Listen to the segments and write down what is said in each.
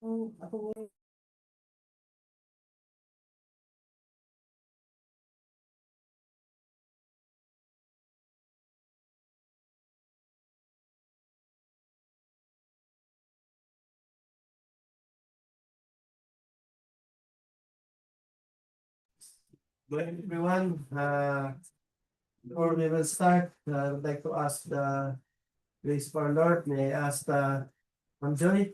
Good everyone. Before we will start, I would like to ask the grace of our Lord. May I ask Ma'am Joy,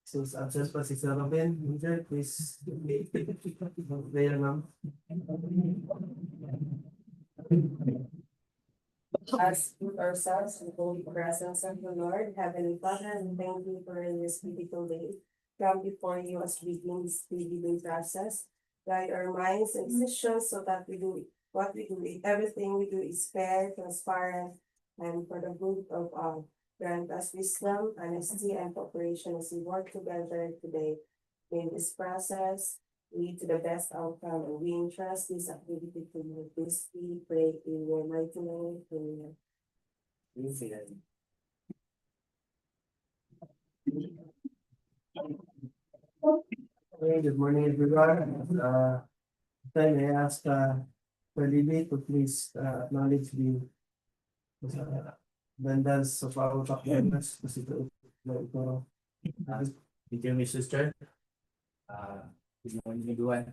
since absent pa si Sir Robin, Ma'am Joy, please. Prayer, ma'am. As with ourselves in the holy presence of the Lord, Heavenly Father, and thank you for this beautiful day. Come before you as we begin this living process. Guide our minds and decisions so that we do what we do, everything we do is fair, transparent, and for the good of all. Grant us wisdom, honesty, and cooperation as we work together today. In this process, lead to the best outcome, and we entrust this activity to you. This we pray in your mighty name. Amen. Okay, good morning everyone. Then I ask for Libby to please acknowledge the attendance of our top members. Kasi ito. Thank you, Mrs. Chair. Good morning, everyone.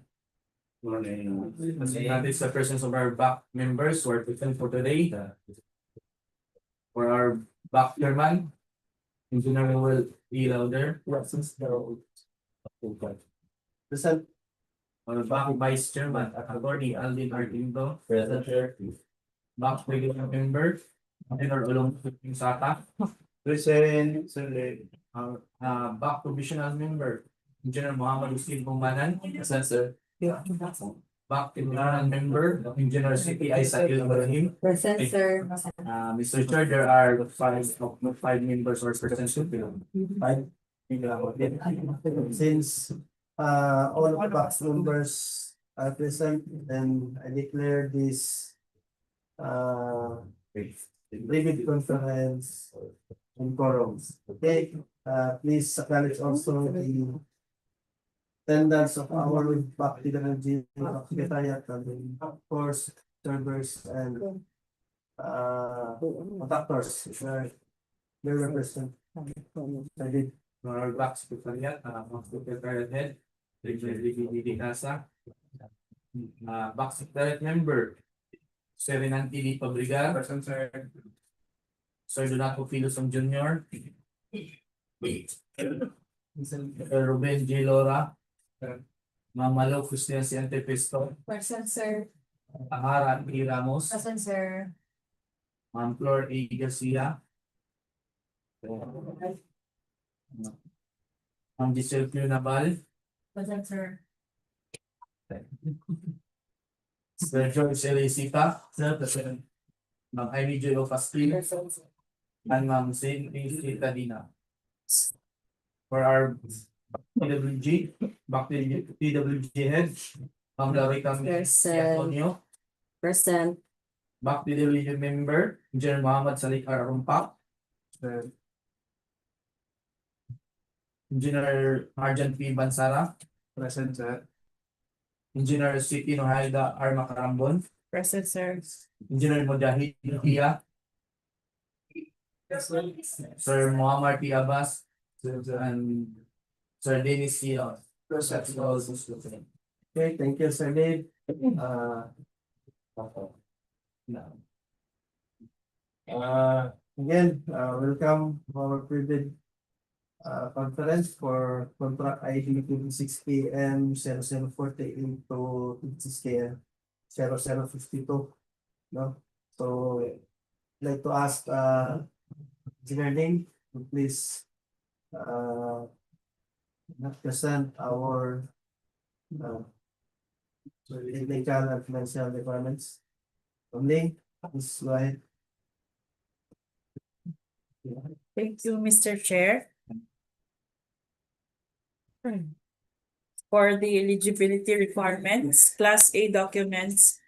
Morning. This is the presence of our back members who are present for today. For our back chairman, Engineer Will Louder. Present. Our back vice chairman, Attorney Alvin Artindo. Present, Chair. Back regular member, Engineer Ulong Sata. Present, Sir. Back provisional member, Engineer Muhammad Hussein Bumanan. Present, Sir. Back provisional member, Engineer CPI Sakil Ibrahim. Present, sir. Mr. Chair, there are five members or present. Five. Since all of the box members are present, then I declare this private conference in quorums. Okay, please acknowledge also the attendance of our back PWH Secretariat and of course servers and contractors. They represent. I did. Our back secretariat, secretariat head, Richard Casa. Back secretariat member, Sir Renanti Di Pabriga. Present, Sir. Sir Donato Filosong Jr. Sir Ruben J. Lora. Ma'am Malo Christian Siente Pesto. Present, sir. Ahara P. Ramos. Present, sir. Ma'am Flor A. Garcia. Ma'am Giselle Q. Nabal. Present, sir. Sir George L. Isita. Sir, present. Ma'am Ivy J. Pasquin. Present, sir. And Ma'am Saint Isita Dina. For our PWG, back to PWG head, Ma'am Loretta Antonio. Present. Back to PWG member, Engineer Muhammad Salik Arumpak. Engineer Arjan P. Bansara. Present, sir. Engineer City Nohaida R. Macarambon. Present, sir. Engineer Mujahid Pia. Sir Muhammad P. Abbas. And Sir Dennis C. Okay, thank you, Sir Dave. Again, welcome to our privilege conference for contract ID 26KM 0048 to 26KM 0052. No? So, I'd like to ask Engineer Ling to please present our legal and financial requirements. Ling, please go ahead. Thank you, Mr. Chair. For the eligibility requirements, Class A documents,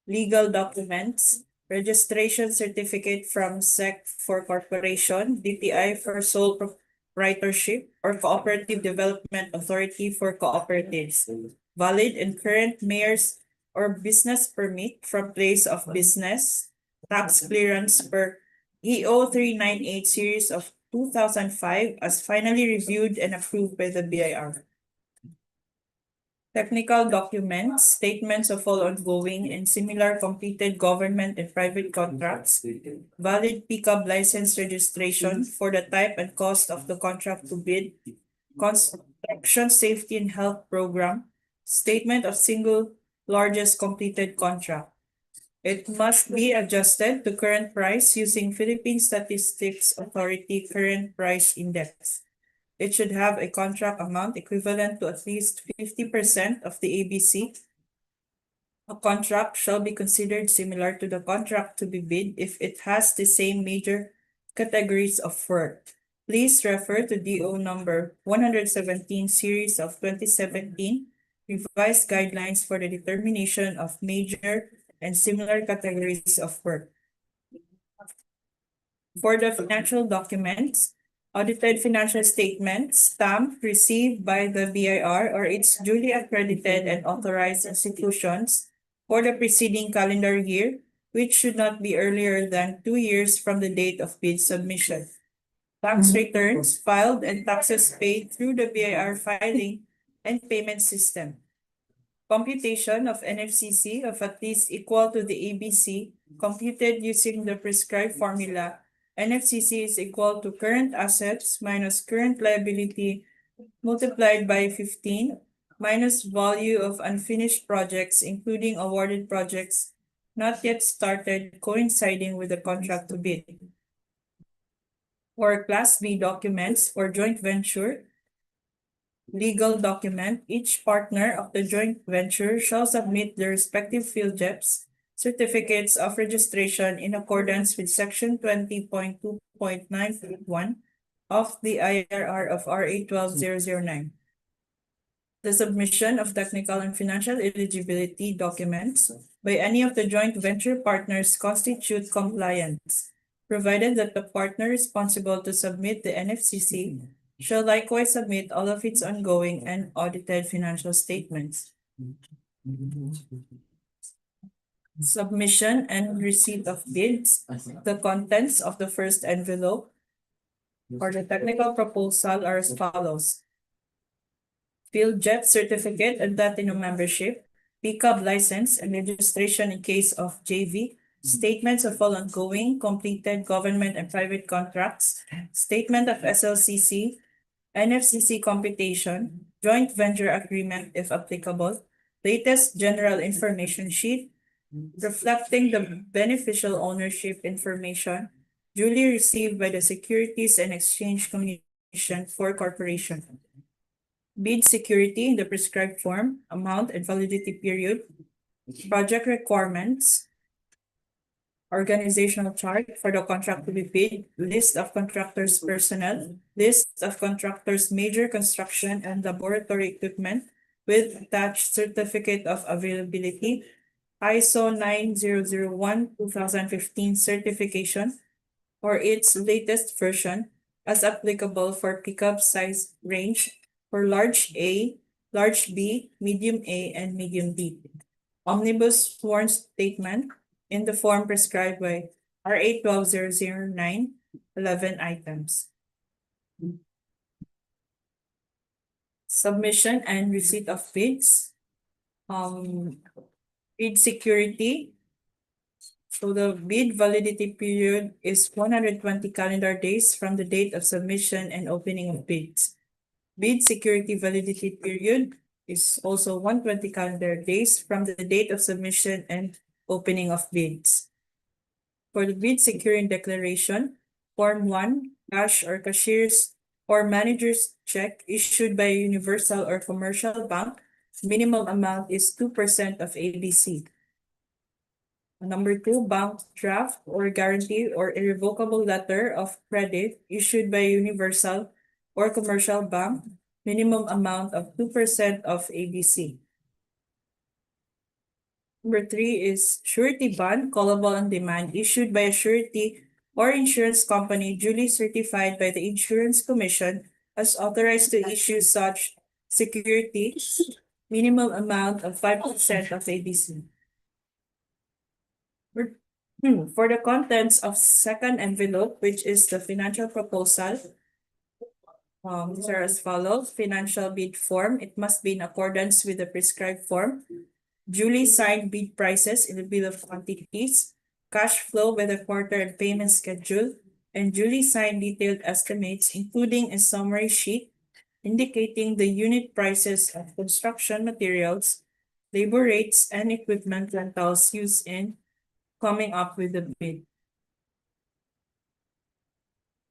legal documents, registration certificate from SEC for corporation, DTI for sole proprietorship or cooperative development authority for cooperatives, valid and current mayor's or business permit from place of business, tax clearance per EO 398 series of 2005 as finally reviewed and approved by the BIR. Technical documents, statements of all ongoing and similar completed government and private contracts, valid pickup license registration for the type and cost of the contract to bid, construction safety and health program, statement of single largest completed contract. It must be adjusted to current price using Philippine Statistics Authority Current Price Index. It should have a contract amount equivalent to at least 50% of the ABC. A contract shall be considered similar to the contract to be bid if it has the same major categories of work. Please refer to DO number 117 series of 2017 revised guidelines for the determination of major and similar categories of work. For the financial documents, audited financial statements stamped received by the BIR or its duly accredited and authorized institutions for the preceding calendar year, which should not be earlier than 2 years from the date of bid submission. Tax returns filed and taxes paid through the BIR filing and payment system. Computation of NFCC of at least equal to the ABC computed using the prescribed formula. NFCC is equal to current assets minus current liability multiplied by 15 minus value of unfinished projects, including awarded projects not yet started coinciding with the contract to bid. For Class B documents for joint venture, legal document, each partner of the joint venture shall submit their respective field JEPs certificates of registration in accordance with Section 20.2.9.1 of the IRR of RA 12009. The submission of technical and financial eligibility documents by any of the joint venture partners constitute compliance, provided that the partner responsible to submit the NFCC shall likewise submit all of its ongoing and audited financial statements. Submission and receipt of bids. The contents of the first envelope for the technical proposal are as follows. Field JEP certificate and platinum membership, pickup license and registration in case of JV, statements of all ongoing, completed government and private contracts, statement of SLCC, NFCC computation, joint venture agreement if applicable, latest general information sheet, reflecting the beneficial ownership information duly received by the Securities and Exchange Commission for corporation. Bid security in the prescribed form, amount and validity period, project requirements, organizational chart for the contract to be bid, list of contractors' personnel, list of contractors' major construction and laboratory equipment with attached certificate of availability, ISO 9001-2015 certification or its latest version as applicable for pickup size range for large A, large B, medium A, and medium B. Omnibus sworn statement in the form prescribed by RA 12009, 11 items. Submission and receipt of bids. Bid security. So the bid validity period is 120 calendar days from the date of submission and opening of bids. Bid security validity period is also 120 calendar days from the date of submission and opening of bids. For the bid securing declaration, Form 1, cash or cashier's or manager's check issued by a universal or commercial bank, minimum amount is 2% of ABC. Number 2, bank draft or guarantee or irrevocable letter of credit issued by a universal or commercial bank, minimum amount of 2% of ABC. Number 3 is surety bond callable on demand issued by a surety or insurance company duly certified by the Insurance Commission as authorized to issue such security, minimum amount of 5% of ABC. For the contents of second envelope, which is the financial proposal, these are as follows: financial bid form, it must be in accordance with the prescribed form. Duly signed bid prices in the bill of quantities, cash flow with the quarter and payment schedule, and duly signed detailed estimates, including a summary sheet indicating the unit prices of construction materials, labor rates, and equipment rentals used in coming up with the bid.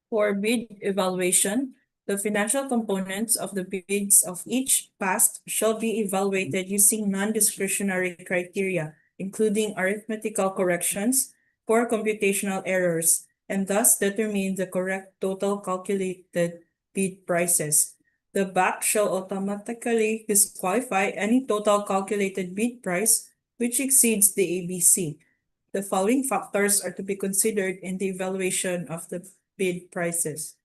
For bid evaluation, the financial components of the bids of each passed shall be evaluated using non-discretionary criteria, including arithmetical corrections for computational errors, and thus determine the correct total calculated bid prices. The BAC shall automatically disqualify any total calculated bid price which exceeds the ABC. The following factors are to be considered in the evaluation of the bid prices.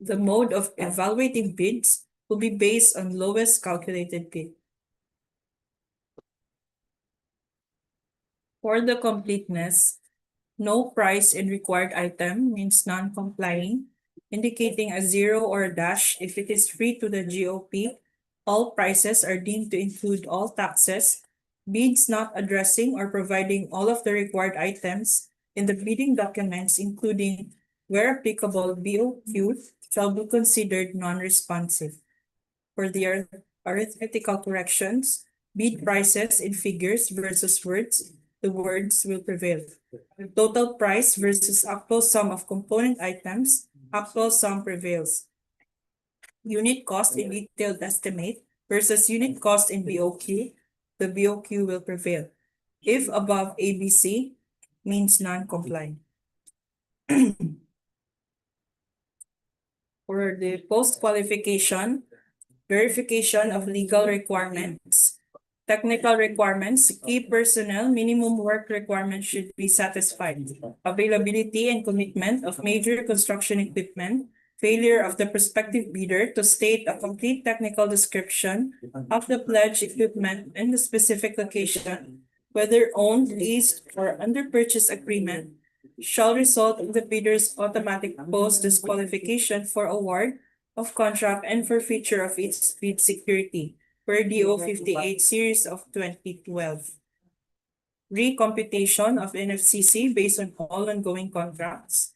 The mode of evaluating bids will be based on lowest calculated bid. For the completeness, no price in required item means non-complying, indicating a zero or a dash if it is free to the GOP. All prices are deemed to include all taxes. Bids not addressing or providing all of the required items in the bidding documents, including, where applicable, BOQ, shall be considered non-responsive. For the arithmetical corrections, bid prices in figures versus words, the words will prevail. Total price versus actual sum of component items, actual sum prevails. Unit cost in detailed estimate versus unit cost in BOQ, the BOQ will prevail. If above ABC, means non-compliant. For the post-qualification, verification of legal requirements, technical requirements, key personnel, minimum work requirements should be satisfied. Availability and commitment of major construction equipment, failure of the prospective bidder to state a complete technical description of the pledged equipment in the specific location, whether owned, leased, or under purchase agreement, shall result in the bidder's automatic post-disqualification for award of contract and forfeiture of its bid security per DO 58 series of 2012. Recomputation of NFCC based on all ongoing contracts.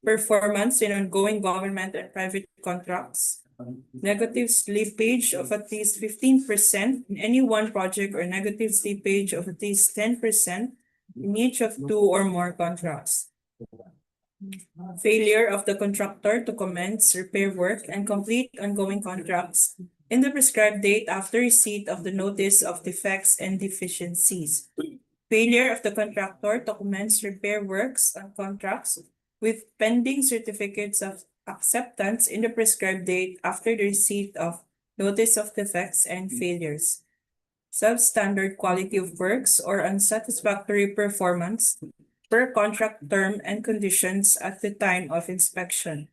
Performance in ongoing government and private contracts. Negative slippage of at least 15% in any one project or negative slippage of at least 10% in each of two or more contracts. Failure of the contractor to commence repair work and complete ongoing contracts in the prescribed date after receipt of the notice of defects and deficiencies. Failure of the contractor to commence repair works on contracts with pending certificates of acceptance in the prescribed date after the receipt of notice of defects and failures. Substandard quality of works or unsatisfactory performance per contract term and conditions at the time of inspection.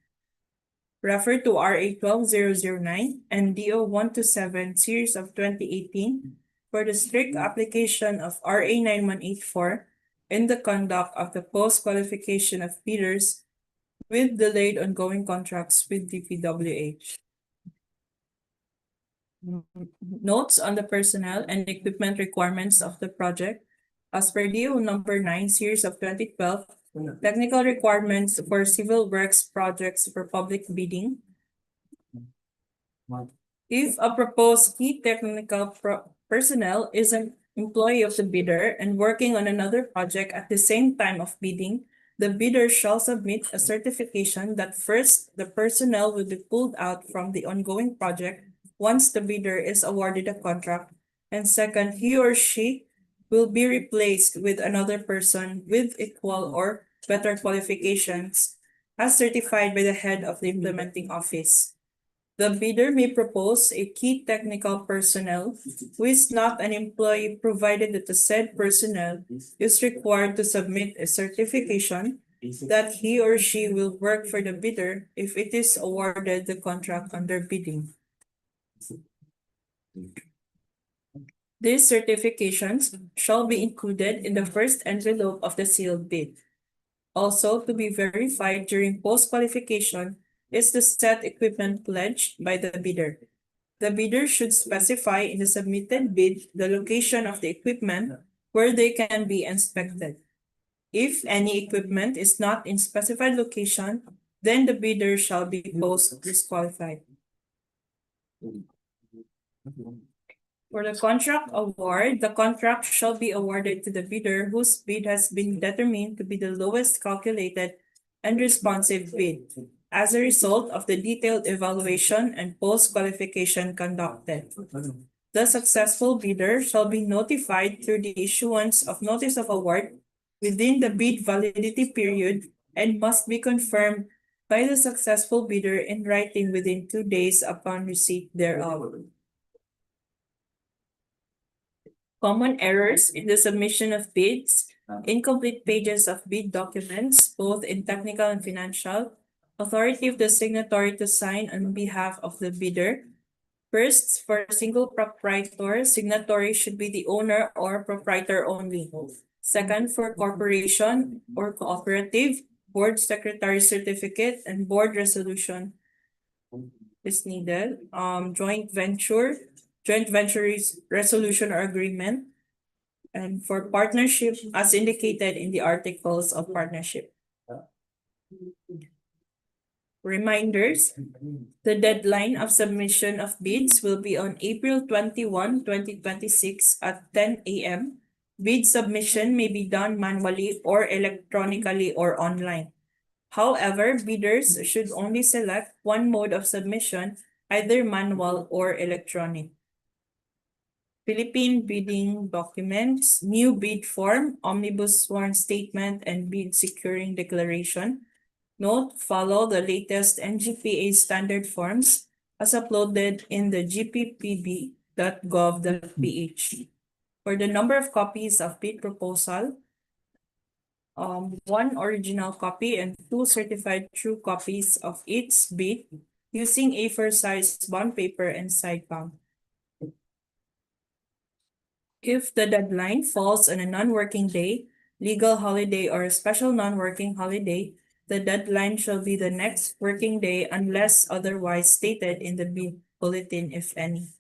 Refer to RA 12009 and DO 127 series of 2018 for the strict application of RA 9184 in the conduct of the post-qualification of bidders with delayed ongoing contracts with DPWH. Notes on the personnel and equipment requirements of the project. As per DO number 9 series of 2012, technical requirements for civil works projects for public bidding. If a proposed key technical personnel is an employee of the bidder and working on another project at the same time of bidding, the bidder shall submit a certification that first, the personnel will be pulled out from the ongoing project once the bidder is awarded a contract, and second, he or she will be replaced with another person with equal or better qualifications as certified by the head of the implementing office. The bidder may propose a key technical personnel who is not an employee, provided that the said personnel is required to submit a certification that he or she will work for the bidder if it is awarded the contract under bidding. These certifications shall be included in the first envelope of the sealed bid. Also, to be verified during post-qualification is the set equipment pledged by the bidder. The bidder should specify in the submitted bid the location of the equipment where they can be inspected. If any equipment is not in specified location, then the bidder shall be post-disqualified. For the contract award, the contract shall be awarded to the bidder whose bid has been determined to be the lowest calculated and responsive bid as a result of the detailed evaluation and post-qualification conducted. The successful bidder shall be notified through the issuance of notice of award within the bid validity period and must be confirmed by the successful bidder in writing within 2 days upon receipt thereof. Common errors in the submission of bids, incomplete pages of bid documents, both in technical and financial, authority of the signatory to sign on behalf of the bidder. First, for a single proprietor, signatory should be the owner or proprietor only. Second, for corporation or cooperative, board secretary certificate and board resolution is needed. Joint venture resolution or agreement, and for partnership as indicated in the articles of partnership. Reminders: the deadline of submission of bids will be on April 21, 2026 at 10 a.m. Bid submission may be done manually or electronically or online. However, bidders should only select one mode of submission, either manual or electronic. Philippine bidding documents, new bid form, omnibus sworn statement, and bid securing declaration. Note: follow the latest NGPA standard forms as uploaded in the gppb.gov.ph. For the number of copies of bid proposal, 1 original copy and 2 certified true copies of each bid using A4 size bond paper and side bound. If the deadline falls on a non-working day, legal holiday, or a special non-working holiday, the deadline shall be the next working day unless otherwise stated in the bid bulletin, if any.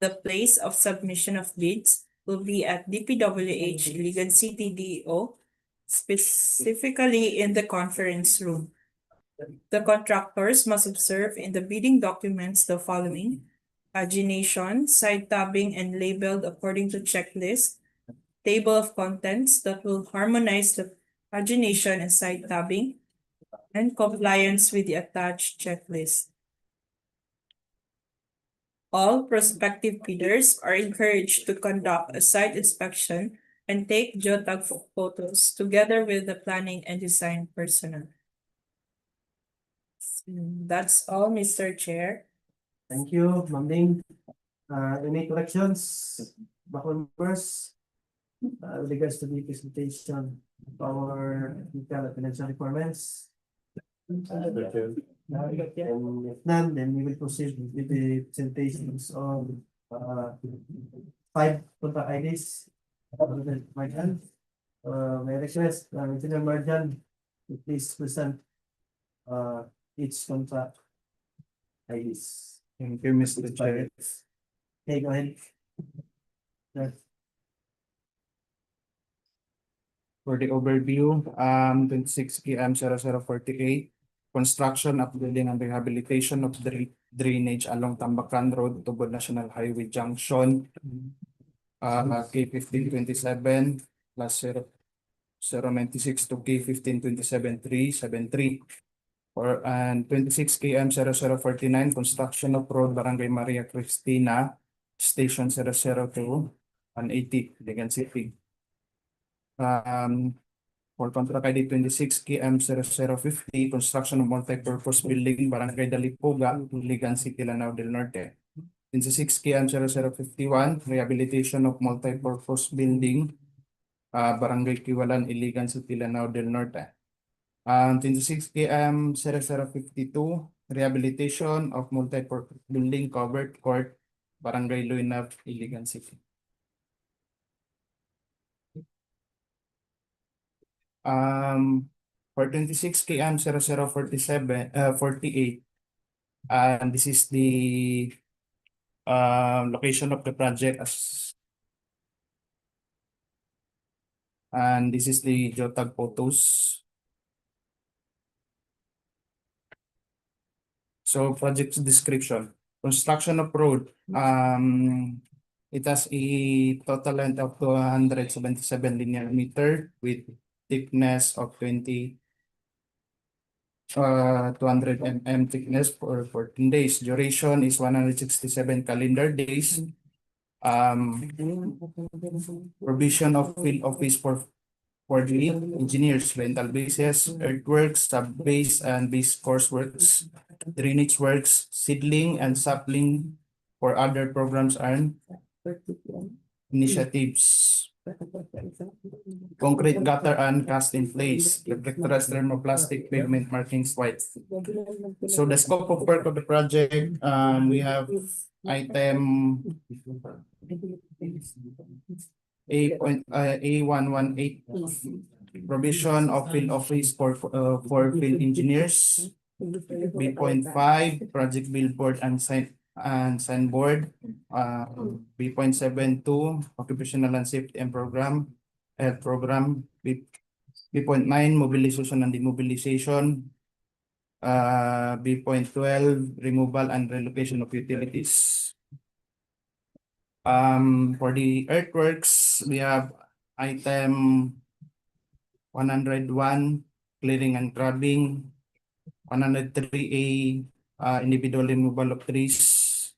The place of submission of bids will be at DPWH Iligan City DEO, specifically in the conference room. The contractors must observe in the bidding documents the following: pagination, side tabbing and labeled according to checklist, table of contents that will harmonize the pagination and side tabbing, and compliance with the attached checklist. All prospective bidders are encouraged to conduct a site inspection and take geotag photos together with the planning and design personnel. That's all, Mr. Chair. Thank you, Ma'am Ling. Any corrections, back members? With regards to the presentation of our detailed and financial requirements? And if none, then we will proceed with the presentations of 5 contract IDs. Marjan, may I request, Engineer Marjan, to please present each contract IDs. Thank you, Mr. Chair. Okay, go ahead. Sir. For the overview, 26 PM 0048, construction, upbuilding and rehabilitation of the drainage along Tambacan Road, Tubod National Highway Junction. K1527 plus 096 to K1527-373. And 26 KM 0049, construction of road Barangay Maria Cristina, Station 002, 180, Iligan City. for contract ID 26KM0050, construction of multi-purpose building, Barangay Dalipuga, Iligan City, Lanao del Norte. 26KM0051, rehabilitation of multi-purpose building, Barangay Kiwalan, Iligan City, Lanao del Norte. 26KM0052, rehabilitation of multi-purpose building, covered court, Barangay Luinap, Iligan City. For 26KM0047, 48, and this is the location of the project and this is the geotag photos. So project description, construction of road, it has a total length of 277 linear meter with thickness of 200 mm thickness for 14 days. Duration is 167 calendar days. Provision of field office for the engineers, rental bases, earthworks, sub-base and base course works, drainage works, seedling and sapling for other programs and initiatives. Concrete gutter and cast in place, reflectorless thermoplastic pavement markings white. So the scope of work of the project, we have item A118, provision of field office for field engineers. B.5, project billboard and signboard. B.72, occupational and safety and health program. B.9, mobilization and demobilization. B.12, removal and relocation of utilities. For the earthworks, we have item 101, clearing and grubbing. 103A, individual removal of trees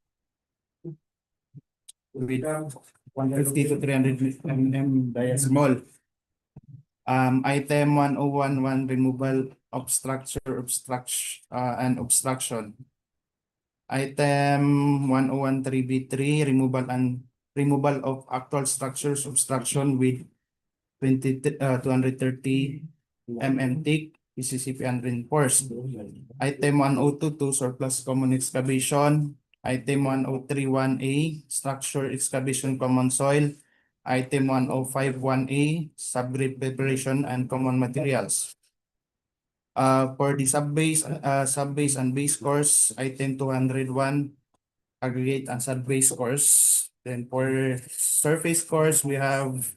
with 150 to 300 mm diagonal. Item 1011, removal of structure, and obstruction. Item 1013B3, removal of actual structures, obstruction with 230 mm thick, PCCP and reinforced. Item 1022, surplus common excavation. Item 1031A, structure excavation common soil. Item 1051A, subgrade preparation and common materials. For the subbase and base course, item 201, aggregate and subbase course. Then for surface course, we have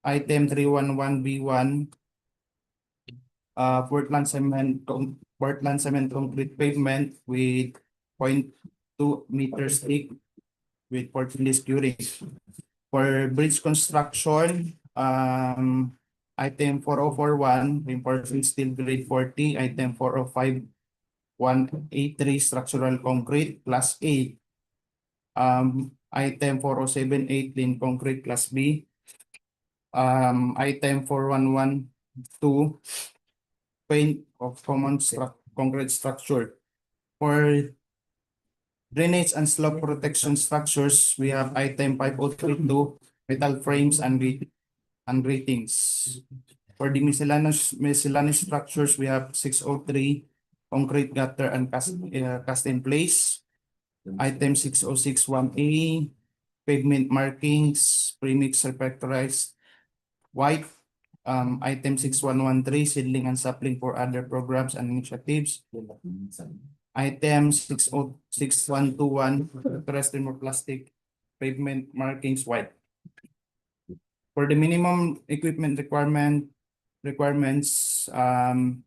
item 311B1, Portland cement concrete pavement with 0.2 meters thick with 14 days curing. For bridge construction, item 4041, reinforcing steel grade 40, item 405, 183, structural concrete class A. Item 4078, clean concrete class B. Item 4112, paint of common concrete structure. For drainage and slope protection structures, we have item 5032, metal frames and ratings. For the miscellaneous structures, we have 603, concrete gutter and cast in place. Item 6061A, pavement markings, premix reflectorized white. Item 6113, seedling and sapling for other programs and initiatives. Item 6121, thermoplastic pavement markings white. For the minimum equipment requirements, 1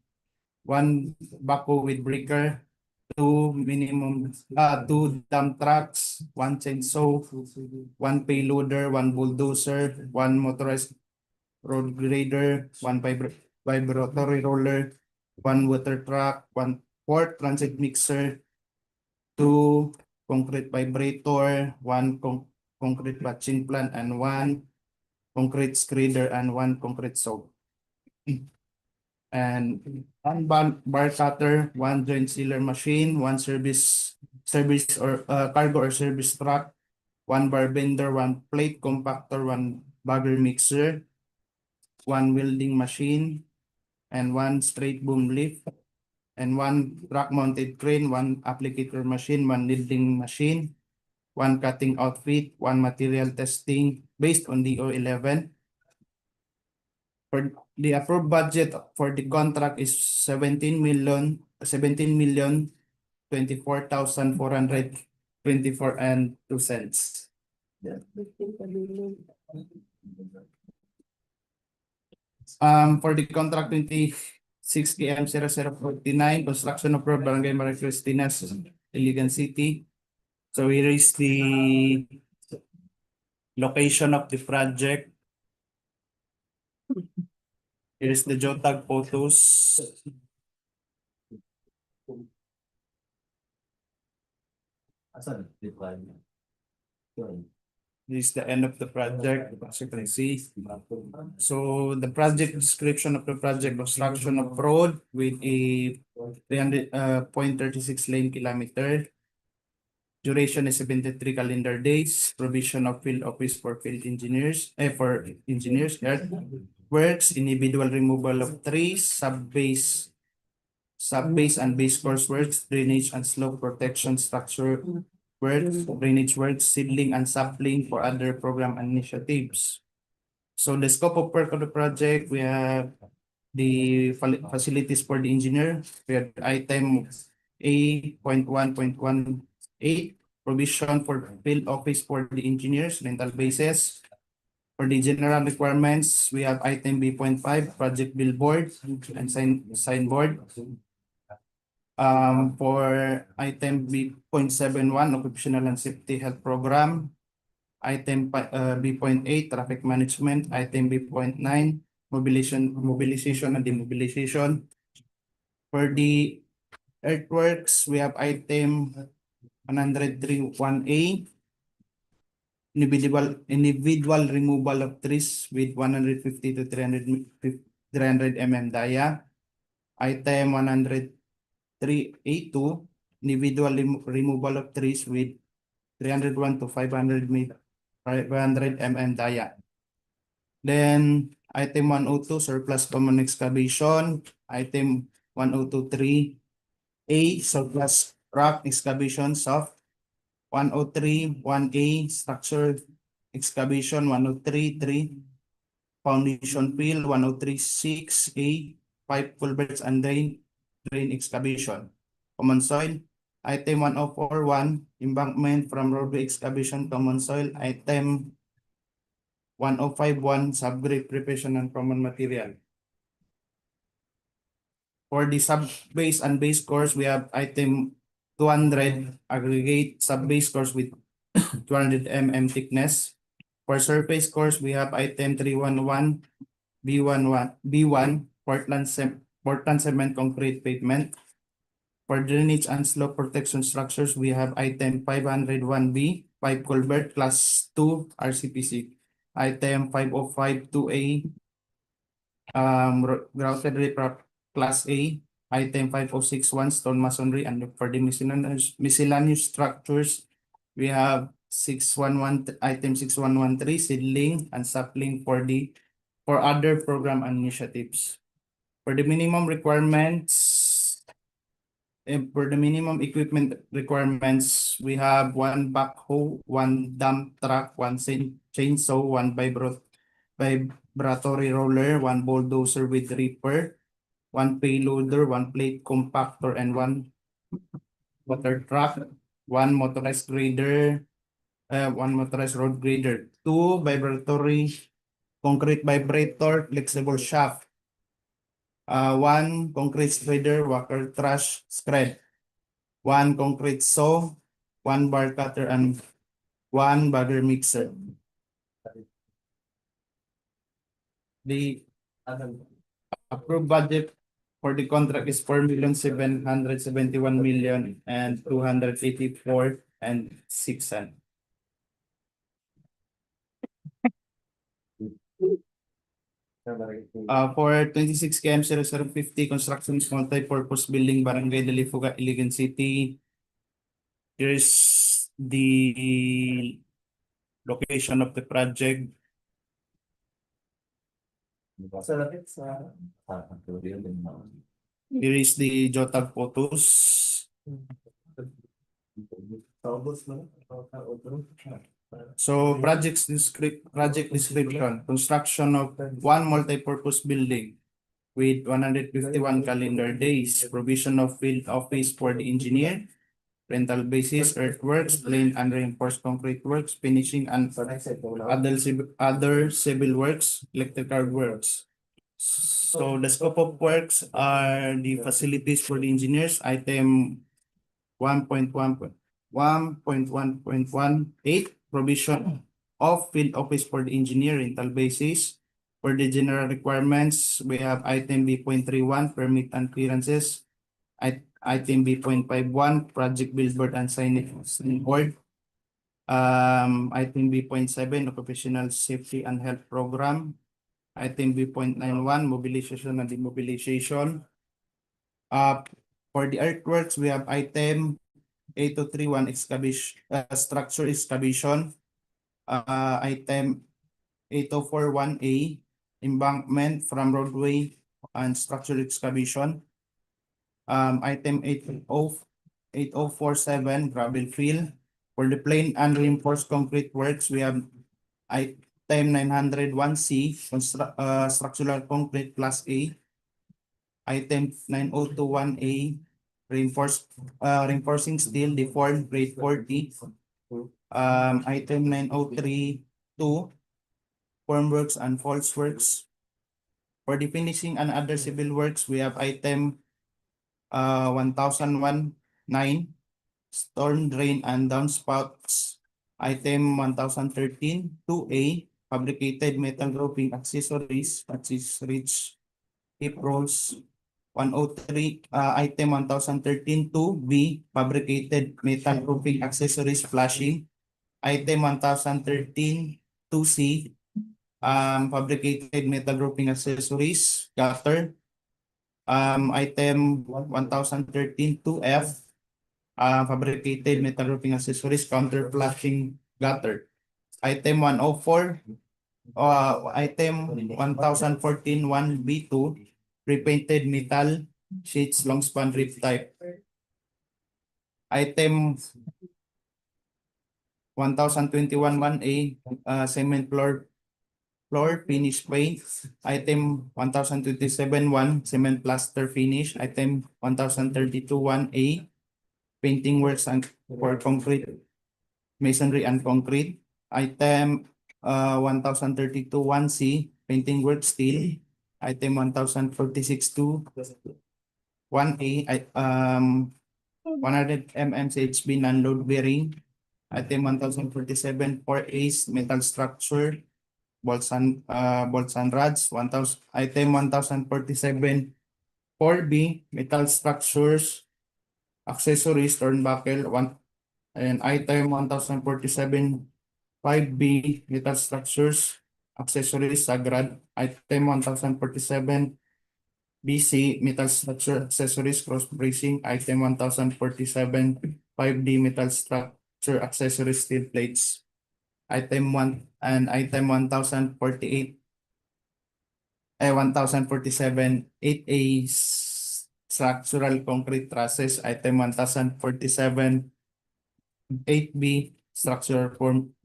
backhoe with breaker, 2 dump trucks, 1 chainsaw, 1 payloader, 1 bulldozer, 1 motorized road grader, 1 vibratory roller, 1 water truck, 1 port transit mixer, 2 concrete vibrator, 1 concrete batching plant, and 1 concrete screeder and 1 concrete saw. And one bar cutter, one joint sealer machine, one service or cargo or service truck, one bar bender, one plate compactor, one bagger mixer, one welding machine, and one straight boom lift, and one rack mounted crane, one applicator machine, one needling machine, one cutting outfit, one material testing based on DO 11. For the approved budget for the contract is 17,024,424 and 2 cents. For the contract 26 KM 0049, construction of road Barangay Maria Cristinas, Iligan City. So here is the location of the project. Here is the JOTAG photos. This is the end of the project, as you can see. So the project description of the project: construction of road with a 300.36 lane kilometer. Duration is 73 calendar days. Provision of field office for field engineers, earthworks, individual removal of trees, sub-base and base course works, drainage and slope protection structure works, drainage works, seedling and sapling for other program initiatives. So the scope of work of the project, we have the facilities for the engineer. We have item A.1.1.18, provision for field office for the engineers, rental bases. For the general requirements, we have item B.5, project billboard and signboard. For item B.71, occupational and safety health program. Item B.8, traffic management. Item B.9, mobilization and demobilization. For the earthworks, we have item 103.1A, individual removal of trees with 150 to 300 mm dia. Item 103.A2, individual removal of trees with 301 to 500 mm dia. Then item 102, surplus common excavation. Item 102.3A, surplus rock excavation soft. 103.1A, structure excavation. 103.3, foundation fill. 103.6A, pipe culverts and drain excavation. Common soil. Item 104.1, embankment from roadway excavation, common soil. Item 105.1, subgrade preparation and common material. For the sub-base and base course, we have item 200, aggregate sub-base course with 200 mm thickness. For surface course, we have item 311, B1, Portland cement concrete pavement. For drainage and slope protection structures, we have item 501B, pipe culvert class 2 RCPC. Item 505-2A, grouted riprap class A. Item 5061, stone masonry. And for the miscellaneous structures, we have item 6113, seedling and sapling for other program and initiatives. For the minimum requirements, for the minimum equipment requirements, we have one backhoe, one dump truck, one chainsaw, one vibratory roller, one bulldozer with reaper, one payloader, one plate compactor, and one water truck, one motorized grader, one motorized road grader, two vibratory concrete vibrator flexible shaft, one concrete spreader, walker trash spread, one concrete saw, one bar cutter, and one bagger mixer. The approved budget for the contract is 4,771,284.06. For 26KM0050 construction is multi-purpose building, Barangay Dalifuga, Iligan City. Here's the location of the project. Here is the JOTAG photos. So project description, construction of one multi-purpose building with 151 calendar days, provision of field office for the engineer, rental basis, earthworks, plain and reinforced concrete works, finishing and other civil works, electrical works. So the scope of works are the facilities for the engineers, item 1.1.18, provision of field office for the engineer, rental basis. For the general requirements, we have item B.31, permit and clearances. Item B.51, project billboard and signage board. Item B.7, occupational safety and health program. Item B.91, mobilization and demobilization. For the earthworks, we have item 8231, excavation, structure excavation. Item 8041A, embankment from roadway and structure excavation. Item 8047, gravel fill. For the plain and reinforced concrete works, we have item 901C, structural concrete class A. Item 9021A, reinforcing steel, deformed, grade 40. Item 9032, formworks and false works. For the finishing and other civil works, we have item 1019, storm drain and downspouts. Item 1013, 2A, fabricated metal roofing accessories, reach hip rolls. 103, item 1013, 2B, fabricated metal roofing accessories, flashing. Item 1013, 2C, fabricated metal roofing accessories, gutter. Item 1013, 2F, fabricated metal roofing accessories, counter flashing, gutter. Item 104, item 1014, 1B2, repainted metal sheets, long span rip type. Item 1021, 1A, cement floor finish paint. Item 1027, 1, cement plaster finish. Item 1032, 1A, painting works and for concrete, masonry and concrete. Item 1032, 1C, painting work steel. Item 1046, 1A, 100 mm CHP non-load bearing. Item 1047, 4A, metal structure, bolts and rods. Item 1047, 4B, metal structures, accessories, turnbuckle. And item 1047, 5B, metal structures, accessories, sagrad. Item 1047, BC, metal structure, accessories, cross bracing. Item 1047, 5D, metal structure, accessories, steel plates. Item 1 and item 1048, 1047, 8A, structural concrete trusses. Item 1047, 8B, structural form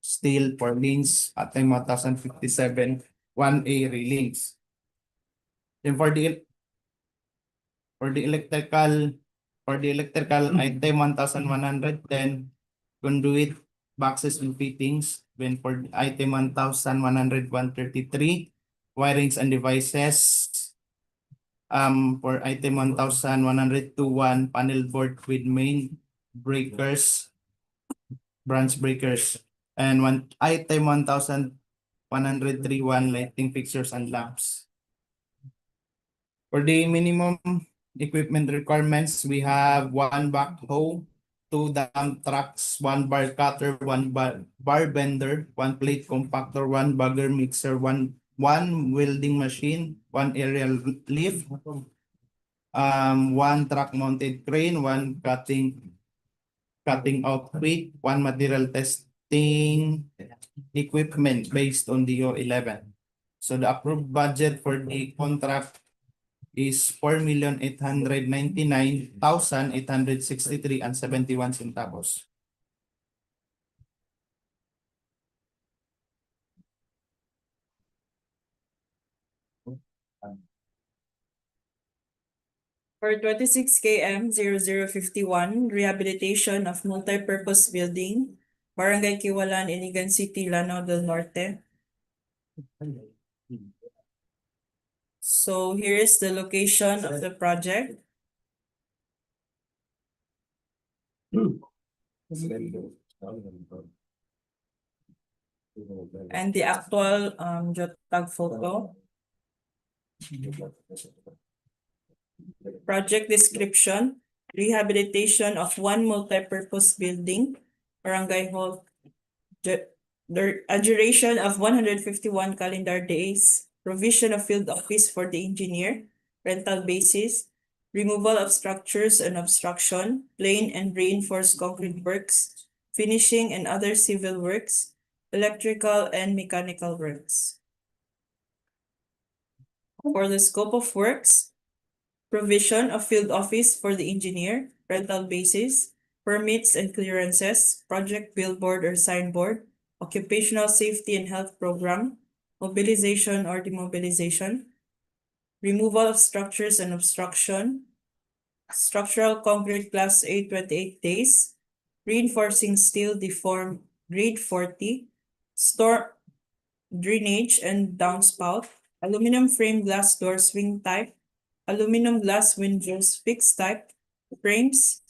steel purlins. Item 1057, 1A, railings. Then for the electrical, item 1110, conduit, boxes and fittings. Then for item 1133, wirings and devices. For item 1101, panel board with main breakers, branch breakers. And item 1131, lighting fixtures and lamps. For the minimum equipment requirements, we have 1 backhoe, 2 dump trucks, 1 bar cutter, 1 bar bender, 1 plate compactor, 1 bagger mixer, 1 one welding machine, one aerial lift, one truck mounted crane, one cutting outfit, one material testing equipment based on DEO 11. So the approved budget for the contract is 4,899,863 and 71 centavos. For 26 km 0051, rehabilitation of multipurpose building, Barangay Kiwalan, Iligan City, Lanao del Norte. So here is the location of the project. And the actual JPEG photo. Project description, rehabilitation of one multipurpose building, Barangay Hall, a duration of 151 calendar days, provision of field office for the engineer, rental basis, removal of structures and obstruction, plain and reinforced concrete works, finishing and other civil works, electrical and mechanical works. For the scope of works, provision of field office for the engineer, rental basis, permits and clearances, project billboard or signboard, occupational safety and health program, mobilization or demobilization, removal of structures and obstruction, structural concrete class A 28 days, reinforcing steel deform grade 40, storm drainage and downspout, aluminum frame glass door swing type, aluminum glass windows fixed type, frames,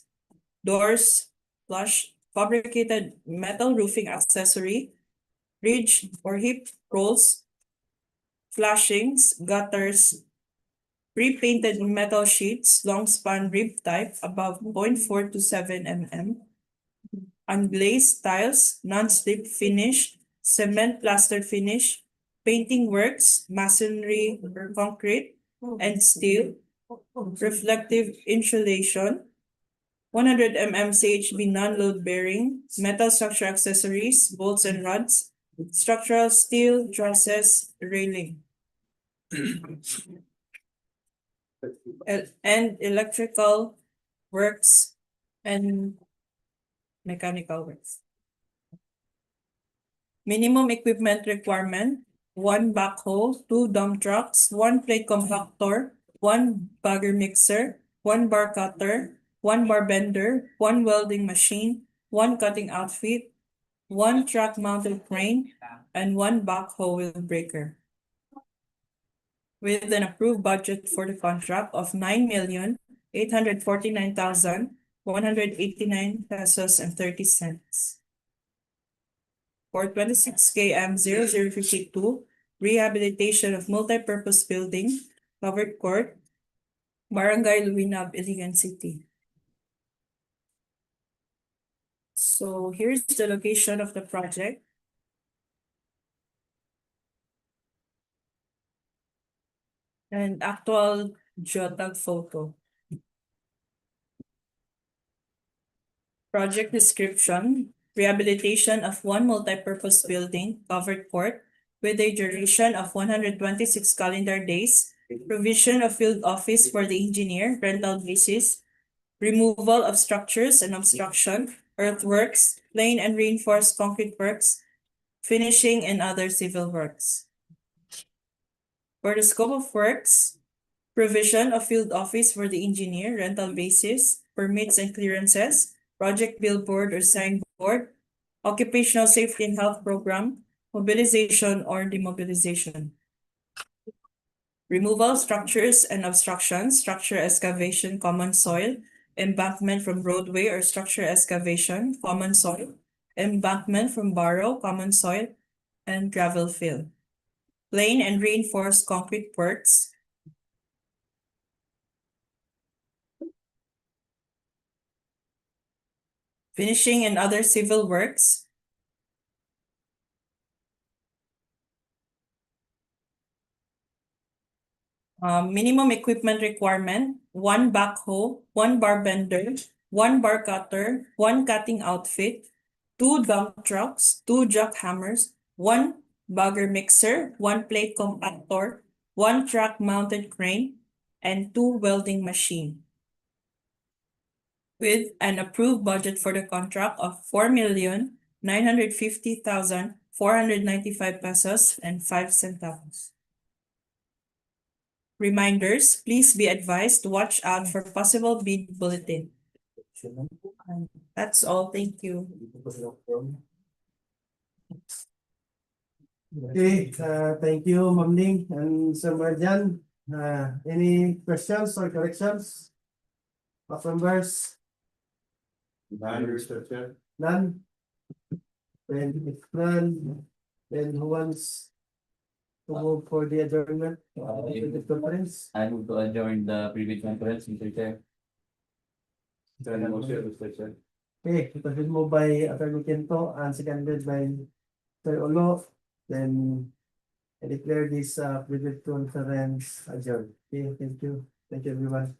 doors, flush, fabricated metal roofing accessory, ridge or hip rolls, flashings, gutters, pre-painted metal sheets, long span rib type above 0.4 to 7 mm, unglazed tiles, non-slip finish, cement plaster finish, painting works, masonry, concrete, and steel, reflective insulation, 100 mm CHB non-load bearing, metal structure accessories, bolts and rods, structural steel trusses, railing, and electrical works and mechanical works. Minimum equipment requirement, 1 backhoe, 2 dump trucks, 1 plate compactor, 1 bagger mixer, 1 bar cutter, 1 bar bender, 1 welding machine, 1 cutting outfit, 1 truck mounted crane, and 1 backhoe wheel breaker. With an approved budget for the contract of 9,849,189 pesos and 30 cents. For 26 km 0052, rehabilitation of multipurpose building, covered court, Barangay Luinab, Iligan City. So here's the location of the project. And actual JPEG photo. Project description, rehabilitation of one multipurpose building, covered court, with a duration of 126 calendar days, provision of field office for the engineer, rental basis, removal of structures and obstruction, earthworks, plain and reinforced concrete works, finishing and other civil works. For the scope of works, provision of field office for the engineer, rental basis, permits and clearances, project billboard or signboard, occupational safety and health program, mobilization or demobilization. Removal of structures and obstructions, structure excavation, common soil, embankment from roadway or structure excavation, common soil, embankment from barrow, common soil, and gravel fill. Plain and reinforced concrete works, finishing and other civil works, Minimum equipment requirement, 1 backhoe, 1 bar bender, 1 bar cutter, 1 cutting outfit, 2 dump trucks, 2 jackhammers, 1 bagger mixer, 1 plate compactor, 1 track mounted crane, and 2 welding machine. With an approved budget for the contract of 4,950,495 pesos and 5 centavos. Reminders, please be advised to watch out for possible bid bulletin. That's all. Thank you. Okay, thank you, Ma'am Ning and Sir Marjan. Any questions or corrections? Of members? None? Then if none, then who wants to move for the adjournment of the conference? I move to adjourn the previous conference, Mr. Chair. Okay, it has been moved by Attorney Quinto and seconded by Sir Olo. Then I declare this previous conference adjourned. Okay, thank you. Thank you, everyone.